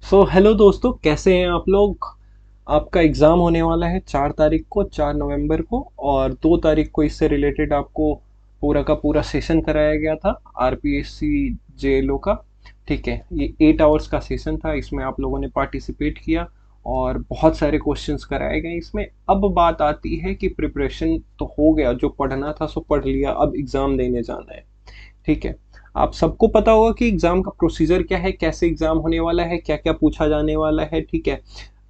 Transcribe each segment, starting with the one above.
Hello दोस्तों, कैसे हैं आप लोग। आपका एग्ज़ाम होने वाला है 4 तारीख को, 4 नवंबर को। और 2 तारीख को इससे रिलेटेड आपको पूरा का पूरा सेशन कराया गया था आरपीएससी जेएलओ का। ठीक है, ये 8 आवर्स का सेशन था। इसमें आप लोगों ने पार्टिसिपेट किया और बहुत सारे क्वेश्चंस कराए गए इसमें। अब बात आती है कि प्रिपरेशन तो हो गया, जो पढ़ना था सो पढ़ लिया, अब एग्ज़ाम देने जाना है। ठीक है, आप सबको पता होगा कि एग्जाम का प्रोसीजर क्या है, कैसे एग्जाम होने वाला है, क्या क्या पूछा जाने वाला है। ठीक है,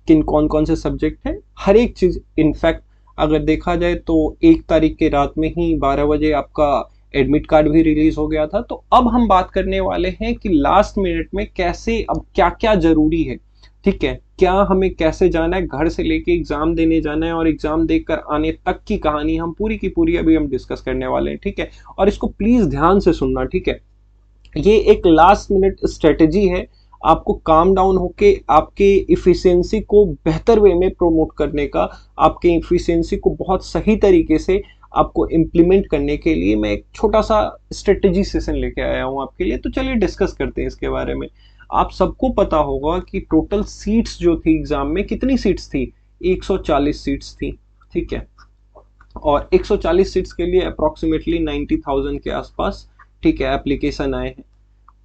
किन कौन कौन से सब्जेक्ट है, हर एक चीज। इनफैक्ट अगर देखा जाए तो 1 तारीख के रात में ही 12 बजे आपका एडमिट कार्ड भी रिलीज हो गया था। तो अब हम बात करने वाले हैं कि लास्ट मिनट में कैसे, अब क्या क्या जरूरी है। ठीक है, क्या हमें कैसे जाना है, घर से लेके एग्जाम देने जाना है और एग्जाम देकर आने तक की कहानी हम पूरी की पूरी अभी हम डिस्कस करने वाले हैं। ठीक है, और इसको प्लीज ध्यान से सुनना। ठीक है, ये एक लास्ट मिनट स्ट्रेटेजी है आपको काम डाउन होके आपके इफिशियंसी को बेहतर वे में प्रमोट करने का, आपके इफिशियंसी को बहुत सही तरीके से आपको इम्प्लीमेंट करने के लिए मैं एक छोटा सा स्ट्रेटेजी सेशन लेके आया हूँ आपके लिए। तो चलिए डिस्कस करते हैं इसके बारे में। आप सबको पता होगा कि टोटल सीट्स जो थी एग्जाम में, कितनी सीट्स थी? 140 सीट्स थी। ठीक है, और 140 सीट्स के लिए अप्रोक्सीमेटली 90,000 के आसपास, ठीक है, एप्लीकेशन आए हैं।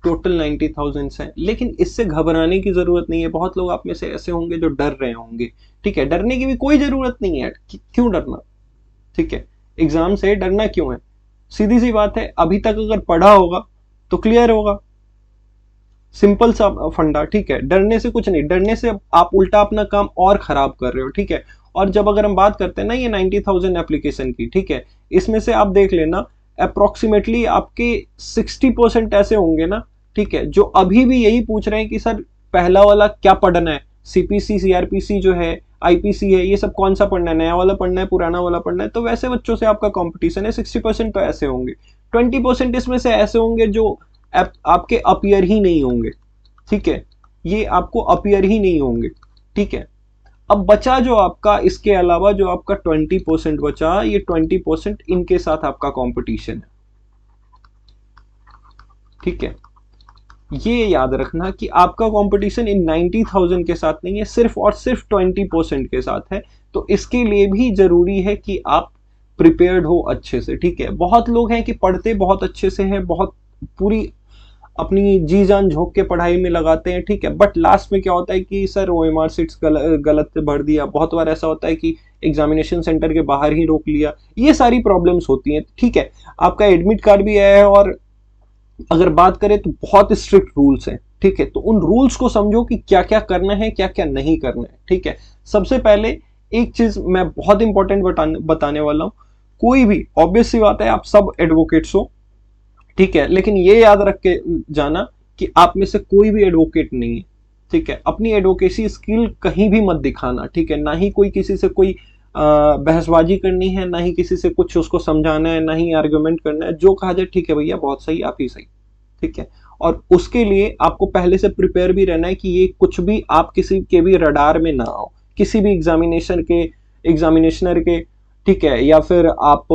टोटल 90,000 है, लेकिन इससे घबराने की जरूरत नहीं है। बहुत लोग आप में से ऐसे होंगे जो डर रहे होंगे। ठीक है, डरने की भी कोई जरूरत नहीं है। क्यों डरना? ठीक है, एग्जाम से डरना क्यों है? सीधी सी बात है, अभी तक अगर पढ़ा होगा तो क्लियर होगा। सिंपल सा फंडा। ठीक है, डरने से कुछ नहीं, डरने से आप उल्टा अपना काम और खराब कर रहे हो। ठीक है, और जब अगर हम बात करते हैं ना ये 90,000 एप्लीकेशन की, ठीक है, इसमें से आप देख लेना अप्रोक्सीमेटली आपके 60% ऐसे होंगे ना, ठीक है, जो अभी भी यही पूछ रहे हैं कि सर पहला वाला क्या पढ़ना है, सीपीसी सीआरपीसी जो है, आईपीसी है, ये सब कौन सा पढ़ना है, नया वाला पढ़ना है, पुराना वाला पढ़ना है। तो वैसे बच्चों से आपका कंपटीशन है। 60% तो ऐसे होंगे, 20% इसमें से ऐसे होंगे जो आपके अपीयर ही नहीं होंगे। ठीक है, ये आपको अपीयर ही नहीं होंगे। ठीक है, अब बचा जो आपका, इसके अलावा जो आपका 20% बचा, ये 20% इनके साथ आपका कंपटीशन है। ठीक है, ये याद रखना कि आपका कंपटीशन इन 90,000 के साथ नहीं है, सिर्फ और सिर्फ 20% के साथ है। तो इसके लिए भी जरूरी है कि आप प्रिपेयर्ड हो अच्छे से। ठीक है, बहुत लोग हैं कि पढ़ते बहुत अच्छे से हैं, बहुत पूरी अपनी जी जान झोंक के पढ़ाई में लगाते हैं। ठीक है, बट लास्ट में क्या होता है कि सर ओएमआर सीट्स गलत भर दिया। बहुत बार ऐसा होता है कि एग्जामिनेशन सेंटर के बाहर ही रोक लिया। ये सारी प्रॉब्लम्स होती हैं। ठीक है, आपका एडमिट कार्ड भी आया है और अगर बात करें तो बहुत स्ट्रिक्ट रूल्स हैं। ठीक है, तो उन रूल्स को समझो कि क्या क्या करना है, क्या क्या नहीं करना है। ठीक है, सबसे पहले एक चीज मैं बहुत इंपॉर्टेंट बताने वाला हूं। कोई भी, ऑब्वियस सी बात है, आप सब एडवोकेट्स हो। ठीक है, लेकिन ये याद रख के जाना कि आप में से कोई भी एडवोकेट नहीं है। ठीक है, अपनी एडवोकेसी स्किल कहीं भी मत दिखाना। ठीक है, ना ही कोई किसी से कोई बहसबाजी करनी है, ना ही किसी से कुछ उसको समझाना है, ना ही आर्गुमेंट करना है। जो कहा जाए ठीक है भैया, बहुत सही, आप ही सही। ठीक है, और उसके लिए आपको पहले से प्रिपेयर भी रहना है कि ये कुछ भी आप किसी के भी रडार में ना आओ, किसी भी एग्जामिनेशनर के। ठीक है, या फिर आप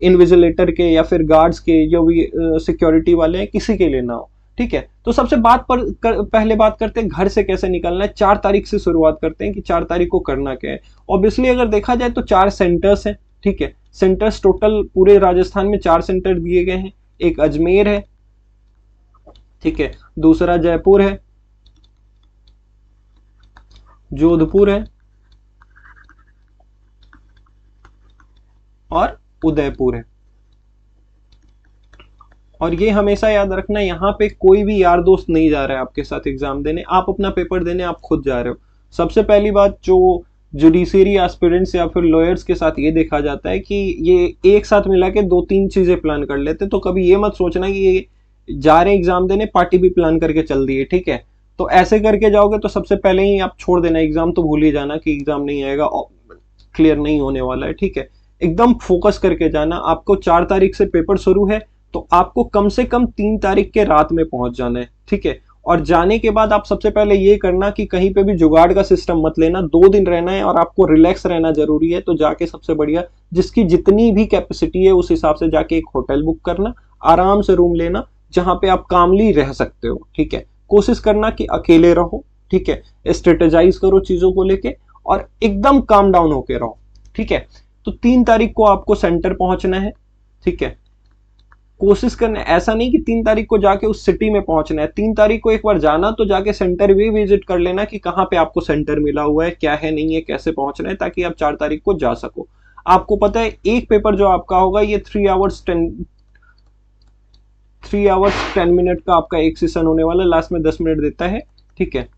इन्विजिलेटर के, या फिर गार्ड्स के, जो भी सिक्योरिटी वाले हैं, किसी के लिए ना हो। ठीक है, तो सबसे पहले बात करते हैं घर से कैसे निकलना है। 4 तारीख से शुरुआत करते हैं कि 4 तारीख को करना क्या है। ऑब्वियसली अगर देखा जाए तो 4 सेंटर्स हैं। ठीक है, सेंटर्स टोटल पूरे राजस्थान में 4 सेंटर दिए गए हैं। एक अजमेर है, ठीक है, दूसरा जयपुर है, जोधपुर है और उदयपुर है। और ये हमेशा याद रखना, यहाँ पे कोई भी यार दोस्त नहीं जा रहा है आपके साथ एग्जाम देने। आप अपना पेपर देने आप खुद जा रहे हो। सबसे पहली बात, जो जुडिशरी एस्पिरेंट्स या फिर लॉयर्स के साथ ये देखा जाता है कि ये एक साथ मिला के 2-3 चीजें प्लान कर लेते। तो कभी ये मत सोचना कि ये जा रहे हैं एग्जाम देने, पार्टी भी प्लान करके चल दिए। ठीक है, तो ऐसे करके जाओगे तो सबसे पहले ही आप छोड़ देना एग्जाम, तो भूल ही जाना कि एग्जाम नहीं आएगा, क्लियर नहीं होने वाला है। ठीक है, एकदम फोकस करके जाना। आपको 4 तारीख से पेपर शुरू है, तो आपको कम से कम 3 तारीख के रात में पहुंच जाना है। ठीक है, और जाने के बाद आप सबसे पहले ये करना कि कहीं पे भी जुगाड़ का सिस्टम मत लेना। 2 दिन रहना है और आपको रिलैक्स रहना जरूरी है। तो जाके सबसे बढ़िया, जिसकी जितनी भी कैपेसिटी है उस हिसाब से जाके एक होटल बुक करना, आराम से रूम लेना, जहां पे आप कामली रह सकते हो। ठीक है, कोशिश करना कि अकेले रहो। ठीक है, स्ट्रेटेजाइज करो चीजों को लेके और एकदम काम डाउन होके रहो, ठीक है। तो 3 तारीख को आपको सेंटर पहुंचना है, ठीक है। कोशिश करना, ऐसा नहीं कि 3 तारीख को जाके उस सिटी में पहुंचना है, 3 तारीख को एक बार जाना तो जाके सेंटर भी विजिट कर लेना कि कहाँ पे आपको सेंटर मिला हुआ है, क्या है नहीं है, कैसे पहुंचना है, ताकि आप 4 तारीख को जा सको। आपको पता है एक पेपर जो आपका होगा ये 3 आवर्स 10 मिनट का आपका एक सेशन होने वाला है, लास्ट में 10 मिनट देता है, ठीक है।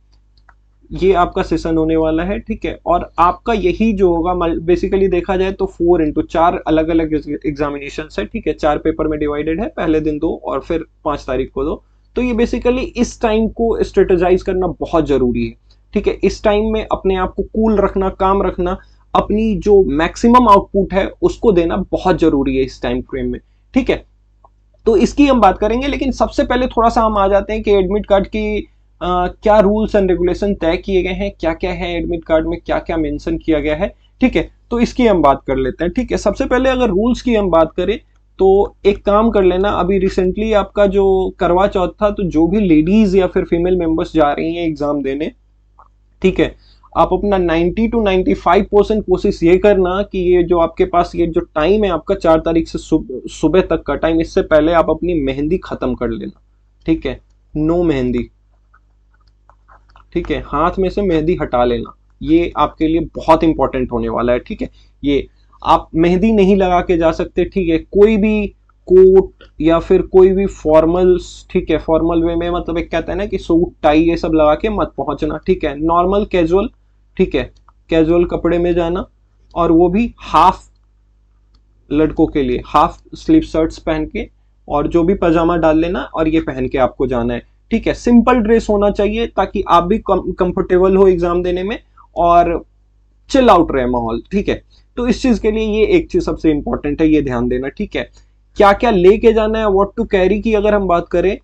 ये आपका सेशन होने वाला है, ठीक है। और आपका यही जो होगा बेसिकली देखा जाए तो 4x4 अलग अलग एग्जामिनेशन है, ठीक है। 4 पेपर में डिवाइडेड है, पहले दिन 2 और फिर 5 तारीख को 2। तो ये बेसिकली इस टाइम को स्ट्रेटेजाइज करना बहुत जरूरी है, ठीक है। इस टाइम में अपने आप को कूल रखना, काम रखना, अपनी जो मैक्सिमम आउटपुट है उसको देना बहुत जरूरी है इस टाइम फ्रेम में, ठीक है। तो इसकी हम बात करेंगे, लेकिन सबसे पहले थोड़ा सा हम आ जाते हैं कि एडमिट कार्ड की क्या रूल्स एंड रेगुलेशन तय किए गए हैं, क्या क्या है एडमिट कार्ड में, क्या क्या मेंशन किया गया है, ठीक है। तो इसकी हम बात कर लेते हैं, ठीक है। सबसे पहले अगर रूल्स की हम बात करें तो एक काम कर लेना, अभी रिसेंटली आपका जो करवा चौथ था, तो जो भी लेडीज या फिर फीमेल मेंबर्स जा रही हैं एग्जाम देने, ठीक है, आप अपना 90 to 95% कोशिश ये करना कि ये जो आपके पास ये जो टाइम है आपका 4 तारीख से सुबह तक का टाइम, इससे पहले आप अपनी मेहंदी खत्म कर लेना, ठीक है। नो मेहंदी, ठीक है, हाथ में से मेहंदी हटा लेना, ये आपके लिए बहुत इंपॉर्टेंट होने वाला है, ठीक है। ये आप मेहंदी नहीं लगा के जा सकते, ठीक है। कोई भी कोट या फिर कोई भी फॉर्मल्स, ठीक है, फॉर्मल वे में मतलब एक कहते हैं ना कि सूट टाई ये सब लगा के मत पहुंचना, ठीक है। नॉर्मल कैजुअल, ठीक है, कैजुअल कपड़े में जाना, और वो भी हाफ, लड़कों के लिए हाफ स्लीव शर्ट्स पहन के, और जो भी पजामा डाल लेना और ये पहन के आपको जाना है, ठीक है। सिंपल ड्रेस होना चाहिए ताकि आप भी कंफर्टेबल हो एग्जाम देने में और चिल आउट रहे माहौल, ठीक है। तो इस चीज के लिए ये एक चीज सबसे इंपॉर्टेंट है, ये ध्यान देना, ठीक है। क्या क्या लेके जाना है, व्हाट टू कैरी की अगर हम बात करें,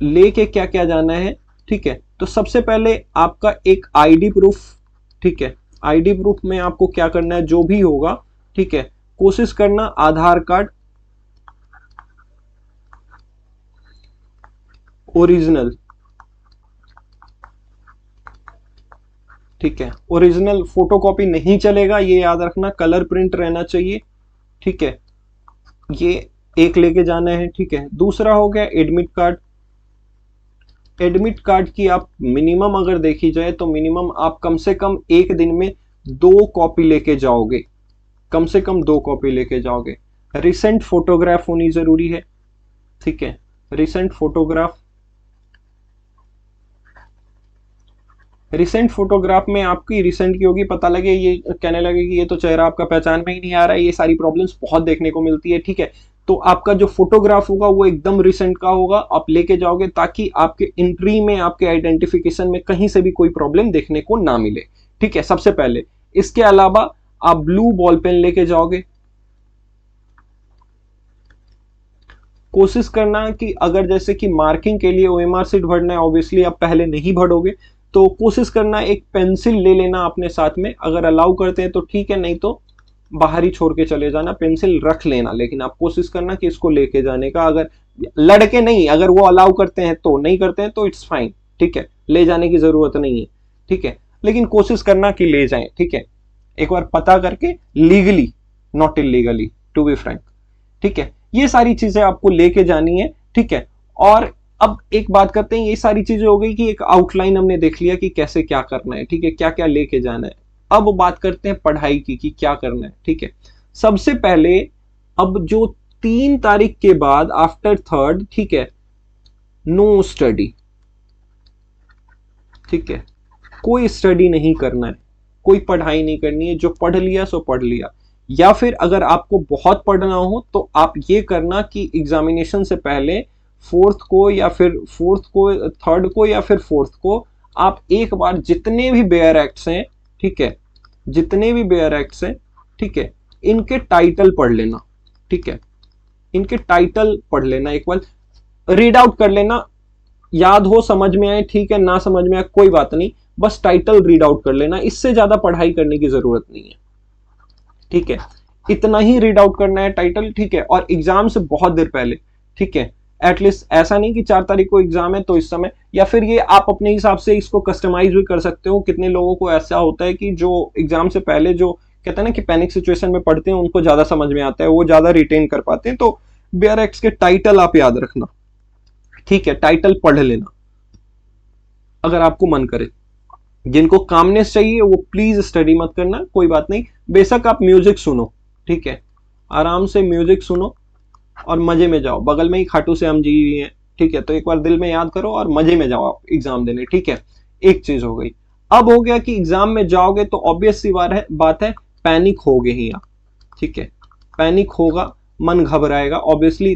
लेके क्या क्या जाना है, ठीक है। तो सबसे पहले आपका एक आईडी प्रूफ, ठीक है। आईडी प्रूफ में आपको क्या करना है, जो भी होगा, ठीक है, कोशिश करना आधार कार्ड ओरिजिनल, ठीक है। ओरिजिनल फोटोकॉपी नहीं चलेगा, ये याद रखना, कलर प्रिंट रहना चाहिए, ठीक है। ये एक लेके जाना है, ठीक है। दूसरा हो गया एडमिट कार्ड। एडमिट कार्ड की आप मिनिमम अगर देखी जाए तो मिनिमम आप कम से कम एक दिन में 2 कॉपी लेके जाओगे, कम से कम 2 कॉपी लेके जाओगे। रिसेंट फोटोग्राफ होनी जरूरी है, ठीक है। रिसेंट फोटोग्राफ, रिसेंट फोटोग्राफ में आपकी रिसेंट की होगी, पता लगे ये कहने लगे कि ये तो चेहरा आपका पहचान में ही नहीं आ रहा है, ये सारी प्रॉब्लम्स बहुत देखने को मिलती है, ठीक है। तो आपका जो फोटोग्राफ होगा वो एकदम रिसेंट का होगा, आप लेके जाओगे ताकि आपके एंट्री में, आपके आइडेंटिफिकेशन में कहीं से भी कोई प्रॉब्लम देखने को ना मिले, ठीक है, सबसे पहले। इसके अलावा आप ब्लू बॉल पेन लेके जाओगे। कोशिश करना कि अगर जैसे कि मार्किंग के लिए ओएमआर सीट भरना है, ऑब्वियसली आप पहले नहीं भरोगे, तो कोशिश करना एक पेंसिल ले लेना अपने साथ में, अगर अलाउ करते हैं तो ठीक है, नहीं तो बाहर ही छोड़ के चले जाना, पेंसिल रख लेना, लेकिन आप कोशिश करना कि इसको लेके जाने का, अगर लड़के नहीं, अगर वो अलाउ करते हैं तो, नहीं करते हैं तो इट्स फाइन, ठीक है, ले जाने की जरूरत नहीं है, ठीक है। लेकिन कोशिश करना कि ले जाएं, ठीक है, एक बार पता करके, legally not illegally, to be frank, ठीक है। ये सारी चीजें आपको लेके जानी है, ठीक है। और अब एक बात करते हैं, ये सारी चीजें हो गई कि एक आउटलाइन हमने देख लिया कि कैसे क्या करना है, ठीक है, क्या क्या लेके जाना है। अब बात करते हैं पढ़ाई की कि क्या करना है, ठीक है। सबसे पहले अब जो 3 तारीख के बाद आफ्टर 3rd, ठीक है, नो स्टडी, ठीक है, कोई स्टडी नहीं करना है, कोई पढ़ाई नहीं करनी है, जो पढ़ लिया सो पढ़ लिया। या फिर अगर आपको बहुत पढ़ना हो तो आप ये करना कि एग्जामिनेशन से पहले 4th को या फिर 4th को, 3rd को या फिर 4th को आप एक बार जितने भी बेयर एक्ट्स हैं, ठीक है, जितने भी बेयर एक्ट्स हैं, ठीक है, इनके टाइटल पढ़ लेना, ठीक है, इनके टाइटल पढ़ लेना, एक बार रीड आउट कर लेना, याद हो, समझ में आए ठीक है, ना समझ में आए कोई बात नहीं, बस टाइटल रीड आउट कर लेना, इससे ज्यादा पढ़ाई करने की जरूरत नहीं है, ठीक है। इतना ही रीड आउट करना है टाइटल, ठीक है। और एग्जाम से बहुत देर पहले, ठीक है, एटलीस्ट ऐसा नहीं कि 4 तारीख को एग्जाम है तो इस समय, या फिर ये आप अपने हिसाब से इसको कस्टमाइज भी कर सकते हो। कितने लोगों को ऐसा होता है कि जो एग्जाम से पहले जो कहते हैं ना कि पैनिक सिचुएशन में पढ़ते हैं, उनको ज्यादा समझ में आता है, वो ज्यादा रिटेन कर पाते हैं। तो BRX के टाइटल आप याद रखना, ठीक है, टाइटल पढ़ लेना अगर आपको मन करे। जिनको कामनेस चाहिए वो प्लीज स्टडी मत करना, कोई बात नहीं, बेशक आप म्यूजिक सुनो, ठीक है, आराम से म्यूजिक सुनो और मजे में जाओ। बगल में ही खाटू श्याम जी हैं, ठीक है, तो एक बार दिल में याद करो और मजे में जाओ आप एग्जाम देने, ठीक है। एक चीज हो गई। अब हो गया कि एग्जाम में जाओगे तो ऑब्वियस सी बात है पैनिक होगे ही आप, ठीक है, पैनिक होगा, मन घबराएगा। ऑब्वियसली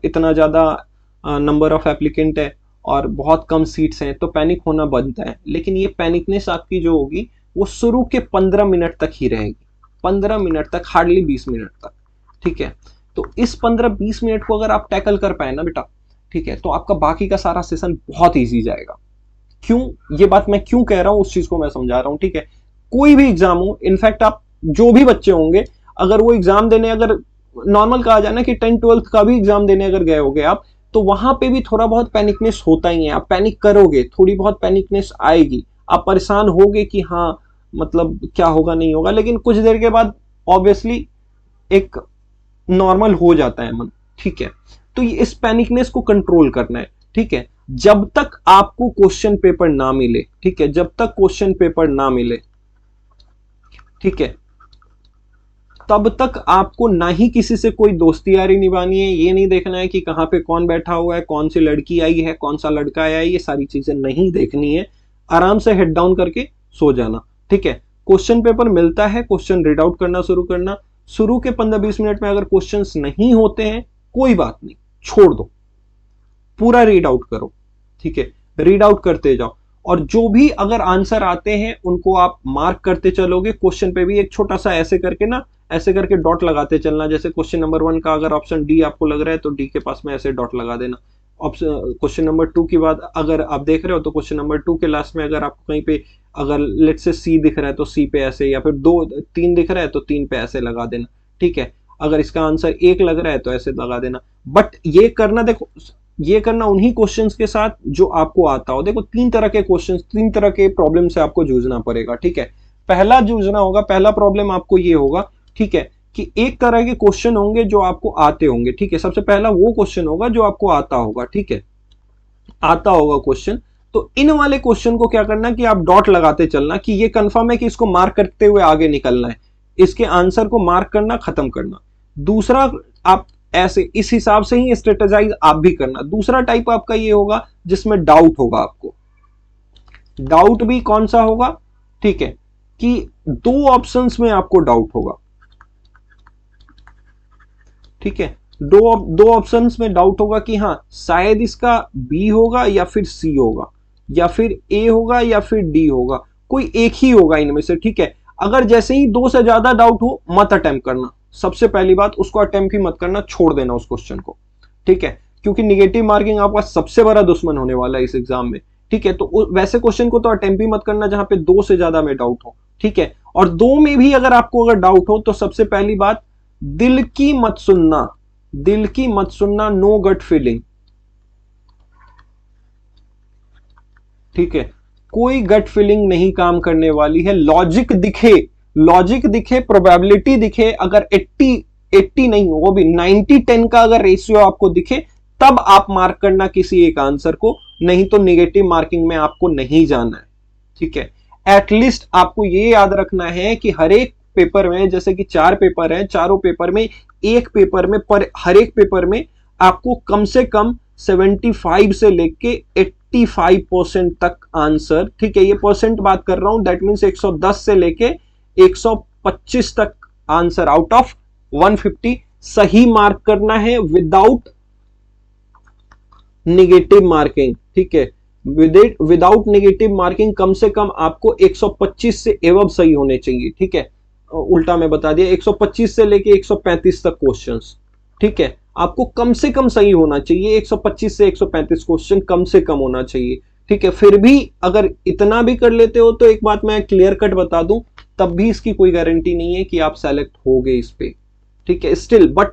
इतना ज्यादा नंबर ऑफ एप्लीकेंट है और बहुत कम सीट्स हैं, तो पैनिक होना बनता है। लेकिन ये पैनिकनेस आपकी जो होगी वो शुरू के 15 मिनट तक ही रहेगी, 15 मिनट तक, हार्डली 20 मिनट तक, ठीक है। तो इस 15-20 मिनट को अगर आप टैकल कर पाए ना बेटा, ठीक है, तो आपका बाकी का सारा सेशन बहुत ईजी जाएगा। क्यों, ये बात मैं क्यों कह रहा हूं उस चीज को मैं समझा रहा हूं, ठीक है। कोई भी एग्जाम हो, इनफैक्ट आप जो भी बच्चे होंगे, अगर वो एग्जाम देने, अगर नॉर्मल कहा जाए ना कि 10th-12th का भी एग्जाम देने अगर गए होगे आप, तो वहां पे भी थोड़ा बहुत पैनिकनेस होता ही है। आप पैनिक करोगे, थोड़ी बहुत पैनिकनेस आएगी, आप परेशान होगे कि हाँ मतलब क्या होगा नहीं होगा, लेकिन कुछ देर के बाद ऑब्वियसली एक नॉर्मल हो जाता है मन, ठीक है। तो ये इस पैनिकनेस को कंट्रोल करना है, ठीक है। जब तक आपको क्वेश्चन पेपर ना मिले, ठीक है, जब तक क्वेश्चन पेपर ना मिले, ठीक है, तब तक आपको ना ही किसी से कोई दोस्ती यारी निभानी है। ये नहीं देखना है कि कहां पे कौन बैठा हुआ है, कौन सी लड़की आई है, कौन सा लड़का आया है, ये सारी चीजें नहीं देखनी है। आराम से हेड डाउन करके सो जाना, ठीक है। क्वेश्चन पेपर मिलता है, क्वेश्चन रीड आउट करना शुरू करना। शुरू के 15-20 मिनट में अगर क्वेश्चंस नहीं होते हैं, कोई बात नहीं, छोड़ दो, पूरा रीड आउट करो, ठीक है, रीड आउट करते जाओ। और जो भी अगर आंसर आते हैं उनको आप मार्क करते चलोगे। क्वेश्चन पे भी एक छोटा सा ऐसे करके ना, ऐसे करके डॉट लगाते चलना। जैसे क्वेश्चन नंबर 1 का अगर ऑप्शन डी आपको लग रहा है तो डी के पास में ऐसे डॉट लगा देना। ऑप्शन क्वेश्चन नंबर 2 के बाद अगर आप देख रहे हो तो क्वेश्चन नंबर 2 के लास्ट में अगर आपको कहीं पे अगर लेट से सी दिख रहा है तो सी पे ऐसे, या फिर 3 दिख रहा है तो 3 पे ऐसे लगा देना, ठीक है। अगर इसका आंसर 1 लग रहा है तो ऐसे लगा देना। बट ये करना, देखो, ये करना उन्हीं क्वेश्चंस के साथ जो आपको आता हो। देखो 3 तरह के क्वेश्चंस, 3 तरह के प्रॉब्लम से आपको जूझना पड़ेगा, ठीक है। पहला जूझना होगा, पहला प्रॉब्लम आपको ये होगा, ठीक है, कि एक तरह के क्वेश्चन होंगे जो आपको आते होंगे, ठीक है। सबसे पहला वो क्वेश्चन होगा जो आपको आता होगा, ठीक है, आता होगा क्वेश्चन। तो इन वाले क्वेश्चन को क्या करना कि आप डॉट लगाते चलना कि ये कंफर्म है कि इसको मार्क करते हुए आगे निकलना है, इसके आंसर को मार्क करना, खत्म करना। दूसरा, आप ऐसे इस हिसाब से ही स्ट्रेटेजाइज आप भी करना। दूसरा टाइप आपका ये होगा जिसमें डाउट होगा आपको। डाउट भी कौन सा होगा, ठीक है, कि 2 ऑप्शंस में आपको डाउट होगा, ठीक है। दो ऑप्शंस में डाउट होगा कि हाँ शायद इसका बी होगा या फिर सी होगा, या फिर ए होगा या फिर डी होगा, कोई एक ही होगा इनमें से, ठीक है। अगर जैसे ही 2 से ज्यादा डाउट हो, मत अटेम्प्ट करना। सबसे पहली बात, उसको अटेम्प्ट ही मत करना, छोड़ देना उस क्वेश्चन को, ठीक है। क्योंकि निगेटिव मार्किंग आपका सबसे बड़ा दुश्मन होने वाला है इस एग्जाम में, ठीक है। तो वैसे क्वेश्चन को तो अटेम्प्ट ही मत करना जहां पे 2 से ज्यादा में डाउट हो, ठीक है। और 2 में भी अगर आपको अगर डाउट हो तो सबसे पहली बात, दिल की मत सुनना, दिल की मत सुनना, नो गट फीलिंग, ठीक है। कोई गट फीलिंग नहीं काम करने वाली है। लॉजिक दिखे, प्रोबेबिलिटी दिखे, अगर 80 नहीं, वो भी 90-10 का अगर रेशियो आपको दिखे, तब आप मार्क करना किसी एक आंसर को, नहीं तो निगेटिव मार्किंग में आपको नहीं जाना है, ठीक है। एटलीस्ट आपको ये याद रखना है कि हर एक पेपर में, जैसे कि 4 पेपर हैं, चारों पेपर में, एक पेपर में, पर हर एक पेपर में आपको कम से कम 75 से लेके 85% तक आंसर, ठीक है, ये परसेंट बात कर रहा हूं, दैट मीन्स 110 से लेके 125 तक आंसर आउट ऑफ 150 सही मार्क करना है, विदाउट निगेटिव मार्किंग, ठीक है। विदाउट निगेटिव मार्किंग कम से कम आपको 125 से एवब सही होने चाहिए, ठीक है। उल्टा मैं बता दिया, 125 से लेके 135 तक क्वेश्चंस, ठीक है, आपको कम से कम सही होना चाहिए। 125 से 135 क्वेश्चन कम से कम होना चाहिए, ठीक है। फिर भी अगर इतना भी कर लेते हो तो एक बात मैं क्लियर कट बता दूं, तब भी इसकी कोई गारंटी नहीं है कि आप सेलेक्ट होगे इस पे, ठीक है। स्टिल बट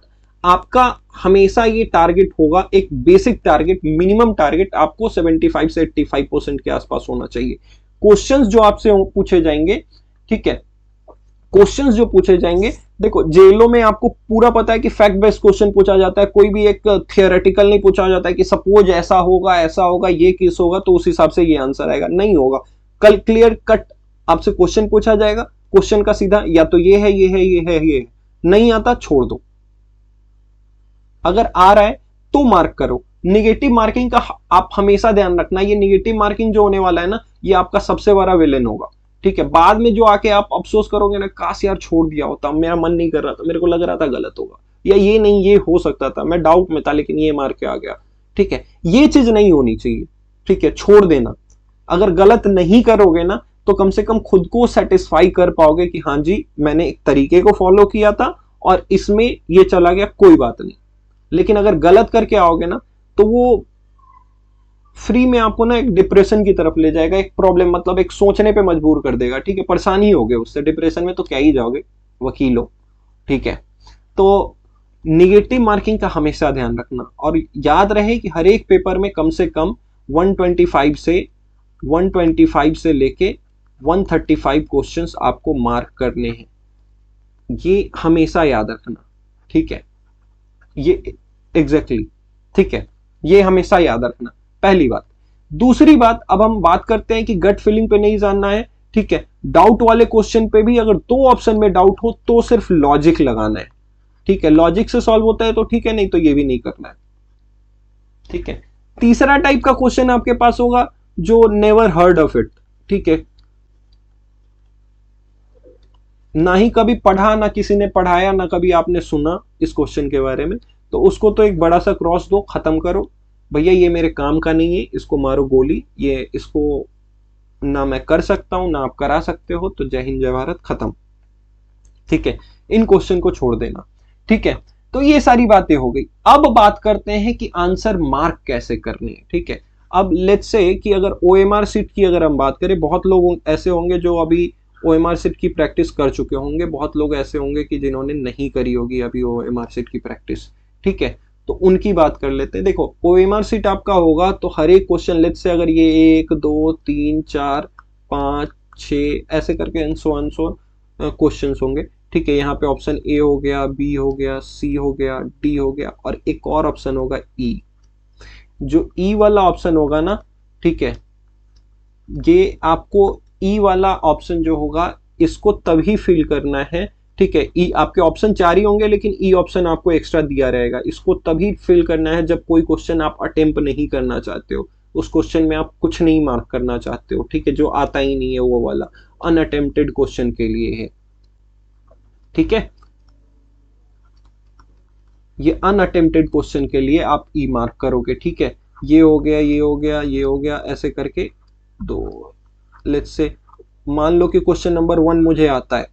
आपका हमेशा ये टारगेट होगा, एक बेसिक टारगेट, मिनिमम टारगेट आपको 75 से 85% के आसपास होना चाहिए। क्वेश्चंस जो आपसे पूछे जाएंगे, ठीक है, क्वेश्चंस जो पूछे जाएंगे, देखो जेलों में आपको पूरा पता है कि फैक्ट बेस्ड क्वेश्चन पूछा जाता है, कोई भी एक थियोरेटिकल नहीं पूछा जाता है कि सपोज ऐसा होगा ये केस होगा तो उस हिसाब से ये आंसर आएगा, नहीं होगा। कल क्लियर कट आपसे क्वेश्चन पूछा जाएगा, क्वेश्चन का सीधा या तो ये है ये है ये है ये है, नहीं आता छोड़ दो, अगर आ रहा है तो मार्क करो। निगेटिव मार्किंग का आप हमेशा ध्यान रखना, ये निगेटिव मार्किंग जो होने वाला है ना, ये आपका सबसे बड़ा विलेन होगा, ठीक है। बाद में जो आके आप अफसोस करोगे ना, काश यार छोड़ दिया होता, मेरा मन नहीं कर रहा था, मेरे को लग रहा था गलत होगा, या ये नहीं ये हो सकता था, मैं डाउट में था लेकिन ये मार के आ गया, ठीक है, ये चीज नहीं होनी चाहिए, ठीक है, छोड़ देना। अगर गलत नहीं करोगे ना तो कम से कम खुद को सेटिस्फाई कर पाओगे कि हाँ जी मैंने एक तरीके को फॉलो किया था और इसमें ये चला गया, कोई बात नहीं। लेकिन अगर गलत करके आओगे ना तो वो फ्री में आपको ना एक डिप्रेशन की तरफ ले जाएगा, एक प्रॉब्लम मतलब एक सोचने पे मजबूर कर देगा, ठीक है, परेशान ही होगे उससे, डिप्रेशन में तो क्या ही जाओगे, वकील हो, ठीक है। तो निगेटिव मार्किंग का हमेशा ध्यान रखना और याद रहे कि हर एक पेपर में कम से कम 125 से लेके 135 क्वेश्चंस आपको मार्क करने हैं, ये हमेशा याद रखना, ठीक है, ये एग्जैक्टली ठीक है, ये हमेशा याद रखना, पहली बात। दूसरी बात, अब हम बात करते हैं कि गट फीलिंग पे नहीं जानना है, ठीक है, डाउट वाले क्वेश्चन पे भी अगर दो ऑप्शन में डाउट हो तो सिर्फ लॉजिक लगाना है, ठीक है, लॉजिक से सॉल्व होता है तो ठीक है, नहीं तो ये भी नहीं करना है, ठीक है। तीसरा टाइप का क्वेश्चन आपके पास होगा जो नेवर हर्ड ऑफ इट, ठीक है, ना ही कभी पढ़ा, ना किसी ने पढ़ाया, ना कभी आपने सुना इस क्वेश्चन के बारे में, तो उसको तो एक बड़ा सा क्रॉस दो, खत्म करो, भैया ये मेरे काम का नहीं है, इसको मारो गोली, ये इसको ना मैं कर सकता हूं ना आप करा सकते हो, तो जय हिंद जय भारत, खत्म, ठीक है, इन क्वेश्चन को छोड़ देना, ठीक है। तो ये सारी बातें हो गई। अब बात करते हैं कि आंसर मार्क कैसे करने हैं, ठीक है। अब लेट्स से कि अगर ओएमआर सीट की अगर हम बात करें, बहुत लोग ऐसे होंगे जो अभी ओएमआर सीट की प्रैक्टिस कर चुके होंगे, बहुत लोग ऐसे होंगे कि जिन्होंने नहीं करी होगी अभी ओएमआर सीट की प्रैक्टिस, ठीक है, तो उनकी बात कर लेते हैं। देखो ओएमआर सीट आपका होगा तो हर एक क्वेश्चन, लेट्स से अगर ये 1 2 3 4 5 6 ऐसे करके सो क्वेश्चन होंगे, ठीक है, यहाँ पे ऑप्शन ए हो गया, बी हो गया, सी हो गया, डी हो गया, और एक और ऑप्शन होगा ई। जो ई वाला ऑप्शन होगा ना, ठीक है, ये आपको ई वाला ऑप्शन जो होगा इसको तभी फिल करना है, ठीक है, ई आपके ऑप्शन 4 ही होंगे लेकिन ई ऑप्शन आपको एक्स्ट्रा दिया रहेगा, इसको तभी फिल करना है जब कोई क्वेश्चन आप अटेम्प्ट नहीं करना चाहते हो, उस क्वेश्चन में आप कुछ नहीं मार्क करना चाहते हो, ठीक है, जो आता ही नहीं है वो वाला अनअटेम्प्टेड क्वेश्चन के लिए है, ठीक है, ये अनअटेम्प्टेड क्वेश्चन के लिए आप ई मार्क करोगे, ठीक है, ये हो गया ये हो गया ये हो गया, ऐसे करके दो, लेट्स से मान लो कि क्वेश्चन नंबर 1 मुझे आता है,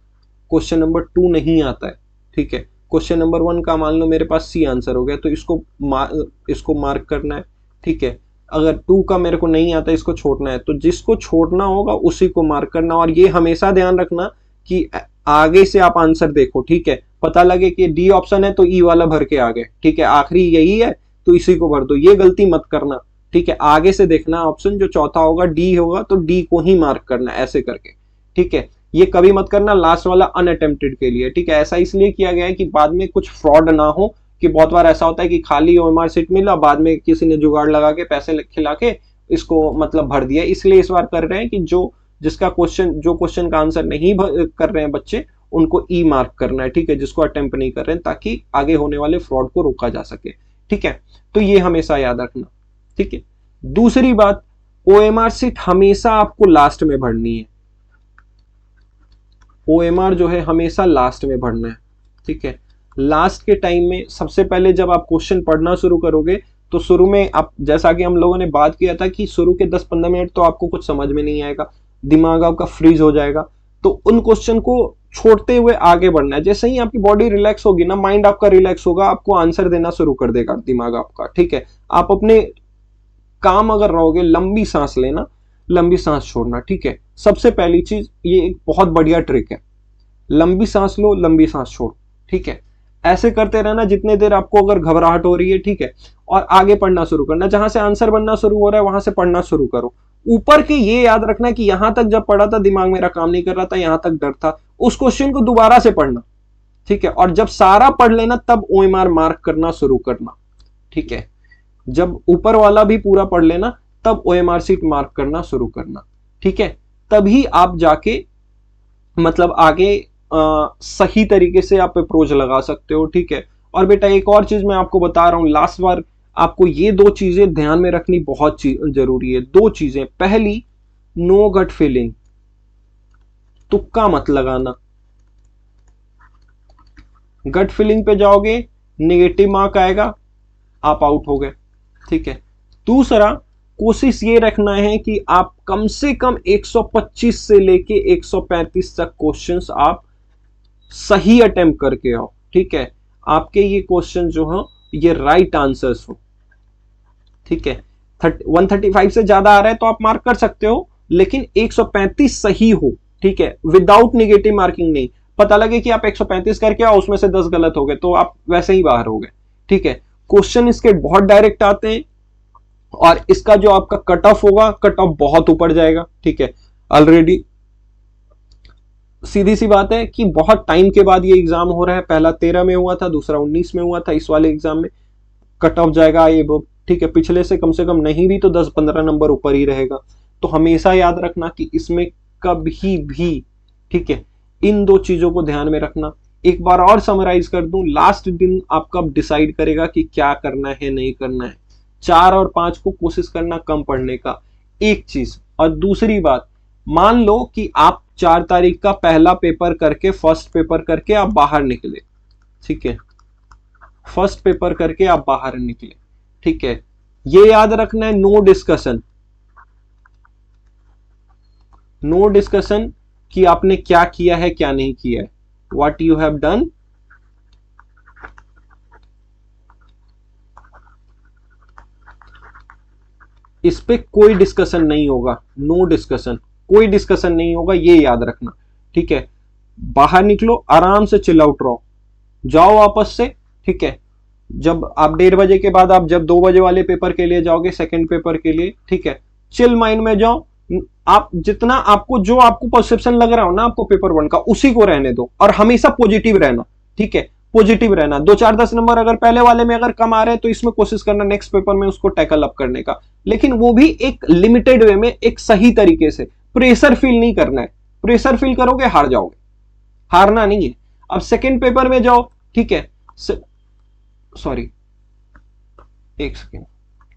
क्वेश्चन नंबर 2 नहीं आता है, ठीक है, क्वेश्चन नंबर 1 का मान लो मेरे पास सी आंसर हो गया तो इसको मार्क करना है, ठीक है। अगर 2 का मेरे को नहीं आता, इसको छोड़ना है, तो जिसको छोड़ना होगा उसी को मार्क करना, और ये हमेशा ध्यान रखना कि आगे से आप आंसर देखो, ठीक है, पता लगे कि डी ऑप्शन है तो ई वाला भर के आ गए, ठीक है, आखिरी यही है तो इसी को भर दो, ये गलती मत करना, ठीक है, आगे से देखना ऑप्शन जो चौथा होगा डी होगा तो डी को ही मार्क करना ऐसे करके, ठीक है, ये कभी मत करना लास्ट वाला अनअटेम्प्टेड के लिए, ठीक है, ऐसा इसलिए किया गया है कि बाद में कुछ फ्रॉड ना हो, कि बहुत बार ऐसा होता है कि खाली ओएमआर सीट मिला, बाद में किसी ने जुगाड़ लगा के पैसे खिला के इसको मतलब भर दिया, इसलिए इस बार कर रहे हैं कि जो क्वेश्चन का आंसर नहीं कर रहे हैं बच्चे उनको ई मार्क करना है, ठीक है, जिसको अटेम्प्ट नहीं कर रहे हैं, ताकि आगे होने वाले फ्रॉड को रोका जा सके, ठीक है, तो ये हमेशा याद रखना, ठीक है। दूसरी बात, ओएमआर सीट हमेशा आपको लास्ट में भरनी है, ओएमआर जो है हमेशा लास्ट में भरना है, ठीक है, लास्ट के टाइम में सबसे पहले जब आप क्वेश्चन पढ़ना शुरू करोगे तो शुरू में आप, जैसा कि हम लोगों ने बात किया था कि शुरू के 10-15 मिनट तो आपको कुछ समझ में नहीं आएगा, दिमाग आपका फ्रीज हो जाएगा, तो उन क्वेश्चन को छोड़ते हुए आगे बढ़ना है, जैसे ही आपकी बॉडी रिलैक्स होगी ना, माइंड आपका रिलैक्स होगा, आपको आंसर देना शुरू कर देगा दिमाग आपका, ठीक है, आप अपने काम अगर रहोगे, लंबी सांस लेना, लंबी सांस छोड़ना, ठीक है, सबसे पहली चीज ये एक बहुत बढ़िया ट्रिक है, लंबी सांस लो लंबी सांस छोड़ो, ठीक है, ऐसे करते रहना जितने देर आपको अगर घबराहट हो रही है, ठीक है, और आगे पढ़ना शुरू करना, जहां से आंसर बनना शुरू हो रहा है वहां से पढ़ना शुरू करो। ऊपर के ये याद रखना कि यहां तक जब पढ़ा था दिमाग मेरा काम नहीं कर रहा था, यहां तक डर था, उस क्वेश्चन को दोबारा से पढ़ना, ठीक है, और जब सारा पढ़ लेना तब OMR मार्क करना शुरू करना, ठीक है, जब ऊपर वाला भी पूरा पढ़ लेना तब OMR शीट मार्क करना शुरू करना, ठीक है, तभी आप जाके मतलब आगे सही तरीके से आप अप्रोच लगा सकते हो, ठीक है। और बेटा एक और चीज मैं आपको बता रहा हूं, लास्ट बार आपको ये 2 चीजें ध्यान में रखनी बहुत जरूरी है। 2 चीजें, पहली, नो गट फीलिंग, तुक्का मत लगाना। गट फीलिंग पे जाओगे नेगेटिव मार्क आएगा, आप आउट हो गए, ठीक है। दूसरा, कोशिश ये रखना है कि आप कम से कम 125 से लेके 135 तक क्वेश्चंस आप सही अटेम्प्ट करके आओ, ठीक है, आपके ये क्वेश्चन जो हो ये राइट आंसर्स हो, ठीक है। 135 से ज्यादा आ रहा है तो आप मार्क कर सकते हो, लेकिन 135 सही हो, ठीक है, विदाउट नेगेटिव मार्किंग नहीं। पता लगे कि आप 135 करके आओ उसमें से 10 गलत हो गए तो आप वैसे ही बाहर हो गए, ठीक है। क्वेश्चन इसके बहुत डायरेक्ट आते हैं और इसका जो आपका कट ऑफ होगा, कट ऑफ बहुत ऊपर जाएगा, ठीक है। ऑलरेडी सीधी सी बात है कि बहुत टाइम के बाद ये एग्जाम हो रहा है, पहला 13 में हुआ था, दूसरा 19 में हुआ था, इस वाले एग्जाम में कट ऑफ जाएगा ये, ठीक है, पिछले से कम नहीं भी तो 10-15 नंबर ऊपर ही रहेगा। तो हमेशा याद रखना कि इसमें कभी भी, ठीक है, इन 2 चीजों को ध्यान में रखना। एक बार और समराइज कर दूं, लास्ट दिन आपका डिसाइड करेगा कि क्या करना है नहीं करना है। 4 और 5 को कोशिश करना कम पढ़ने का, एक चीज। और दूसरी बात, मान लो कि आप 4 तारीख का पहला पेपर करके, फर्स्ट पेपर करके आप बाहर निकले, ठीक है, फर्स्ट पेपर करके आप बाहर निकले, ठीक है, ये याद रखना है, नो डिस्कशन, नो डिस्कशन कि आपने क्या किया है क्या नहीं किया है, व्हाट यू हैव डन, इस पे कोई डिस्कशन नहीं होगा, नो डिस्कशन, कोई डिस्कशन नहीं होगा, ये याद रखना, ठीक है। बाहर निकलो, आराम से चिल आउट रहो, जाओ वापस से, ठीक है। जब आप 1:30 बजे के बाद आप जब 2 बजे वाले पेपर के लिए जाओगे, सेकंड पेपर के लिए, ठीक है, चिल माइंड में जाओ। आप जितना आपको जो आपको परसेप्शन लग रहा हो ना आपको पेपर 1 का, उसी को रहने दो और हमेशा पॉजिटिव रहना, ठीक है, पॉजिटिव रहना। 2 4 10 नंबर अगर पहले वाले में अगर कम आ रहे हैं तो इसमें कोशिश करना नेक्स्ट पेपर में उसको टैकल अप करने का, लेकिन वो भी एक लिमिटेड वे में, एक सही तरीके से। प्रेशर फील नहीं करना है, प्रेशर फील करोगे हार जाओगे, हारना नहीं है। अब सेकंड पेपर में जाओ, ठीक है, सॉरी एक सेकेंड,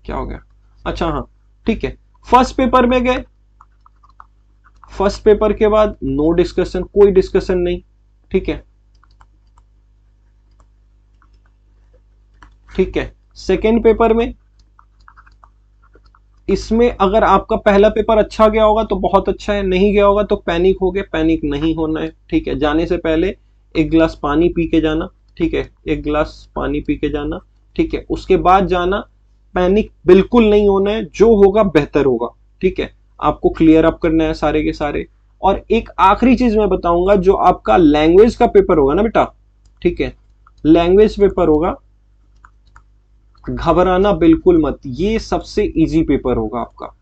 क्या हो गया, अच्छा हाँ, ठीक है, फर्स्ट पेपर में गए, फर्स्ट पेपर के बाद नो डिस्कशन, कोई डिस्कशन नहीं, ठीक है, ठीक है। सेकेंड पेपर में, इसमें अगर आपका पहला पेपर अच्छा गया होगा तो बहुत अच्छा है, नहीं गया होगा तो पैनिक हो गए, पैनिक नहीं होना है, ठीक है। जाने से पहले 1 गिलास पानी पी के जाना, ठीक है, 1 गिलास पानी पी के जाना, ठीक है, उसके बाद जाना, पैनिक बिल्कुल नहीं होना है, जो होगा बेहतर होगा, ठीक है, आपको क्लियर अप करना है सारे के सारे। और एक आखिरी चीज मैं बताऊंगा, जो आपका लैंग्वेज का पेपर होगा ना बेटा, ठीक है, लैंग्वेज पेपर होगा, घबराना बिल्कुल मत, ये सबसे इजी पेपर होगा आपका,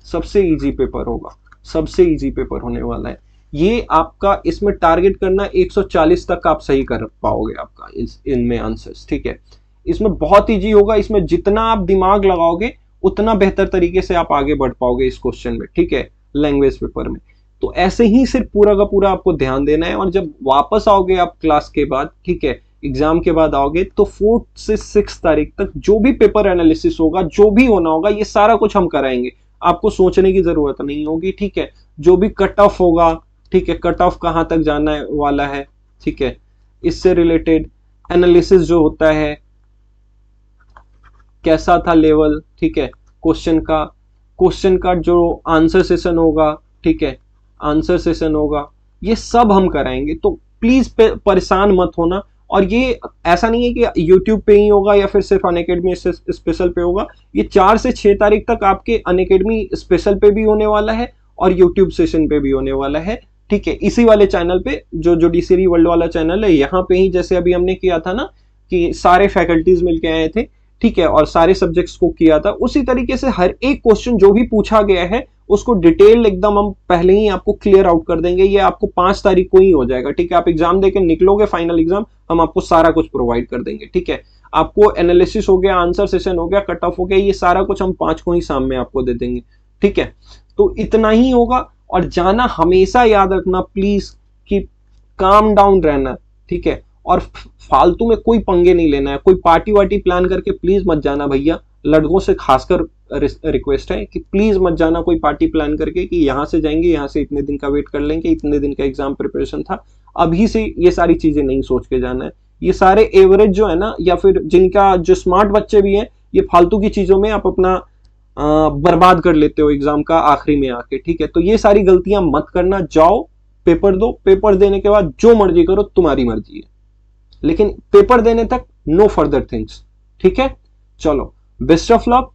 सबसे इजी पेपर होगा, सबसे इजी पेपर होने वाला है ये आपका। इसमें टारगेट करना 140 तक आप सही कर पाओगे आपका इनमें आंसर्स, ठीक है। इसमें बहुत इजी होगा, इसमें जितना आप दिमाग लगाओगे उतना बेहतर तरीके से आप आगे बढ़ पाओगे इस क्वेश्चन में, ठीक है, लैंग्वेज पेपर में। तो ऐसे ही सिर्फ पूरा का पूरा आपको ध्यान देना है, और जब वापस आओगे आप क्लास के बाद, ठीक है, एग्जाम के बाद आओगे, तो 4 से 6 तारीख तक जो भी पेपर एनालिसिस होगा, जो भी होना होगा, ये सारा कुछ हम कराएंगे, आपको सोचने की जरूरत नहीं होगी, ठीक है। जो भी कट ऑफ होगा, ठीक है, कट ऑफ कहां तक जाना वाला है, ठीक है, इससे रिलेटेड एनालिसिस जो होता है, कैसा था लेवल, ठीक है, क्वेश्चन का जो आंसर सेशन होगा, ठीक है, आंसर सेशन होगा, ये सब हम कराएंगे। तो प्लीज परेशान मत होना। और ये ऐसा नहीं है कि YouTube पे ही होगा या फिर सिर्फ अनअकैडमी स्पेशल पे होगा, ये 4 से 6 तारीख तक आपके अनअकैडमी स्पेशल पे भी होने वाला है और YouTube सेशन पे भी होने वाला है। ठीक है, इसी वाले चैनल पे, जो जुडिशरी वर्ल्ड वाला चैनल है, यहाँ पे ही जैसे अभी हमने किया था ना कि सारे फैकल्टीज मिलके आए थे, ठीक है, और सारे सब्जेक्ट्स को किया था, उसी तरीके से हर एक क्वेश्चन जो भी पूछा गया है उसको डिटेल एकदम हम पहले ही आपको क्लियर आउट कर देंगे। ये आपको 5 तारीख को ही हो जाएगा, ठीक है। आप एग्जाम देके निकलोगे, फाइनल एग्जाम, हम आपको सारा कुछ प्रोवाइड कर देंगे, ठीक है। आपको एनालिसिस हो गया, आंसर सेशन हो गया, कट ऑफ हो गया, ये सारा कुछ हम 5 को ही शाम में आपको दे देंगे, ठीक है। तो इतना ही होगा। और जाना हमेशा याद रखना प्लीज कि काम डाउन रहना, ठीक है। और फालतू में कोई पंगे नहीं लेना है, कोई पार्टी वार्टी प्लान करके प्लीज मत जाना भैया, लड़कों से खासकर रिक्वेस्ट है कि प्लीज मत जाना कोई पार्टी प्लान करके कि यहां से जाएंगे, यहां से इतने दिन का वेट कर लेंगे, इतने दिन का एग्जाम प्रिपरेशन था। अभी से ये सारी चीजें नहीं सोच के जाना है। ये सारे एवरेज जो है ना, या फिर जिनका जो स्मार्ट बच्चे भी हैं, ये फालतू की चीजों में आप अपना बर्बाद कर लेते हो एग्जाम का आखिरी में आके, ठीक है। तो ये सारी गलतियां मत करना। जाओ, पेपर दो, पेपर देने के बाद जो मर्जी करो, तुम्हारी मर्जी है, लेकिन पेपर देने तक नो फर्दर थिंग्स, ठीक है। चलो, best of luck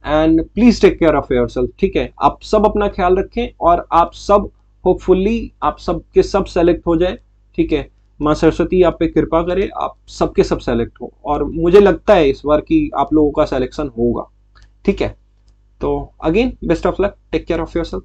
and please take care of yourself, ठीक है। आप सब अपना ख्याल रखें और आप सब होपफुली आप सब के सब सेलेक्ट हो जाए, ठीक है। माँ सरस्वती आप पे कृपा करे, आप सबके सब सेलेक्ट हो, और मुझे लगता है इस बार कि आप लोगों का सिलेक्शन होगा, ठीक है। तो again best of luck, take care of yourself.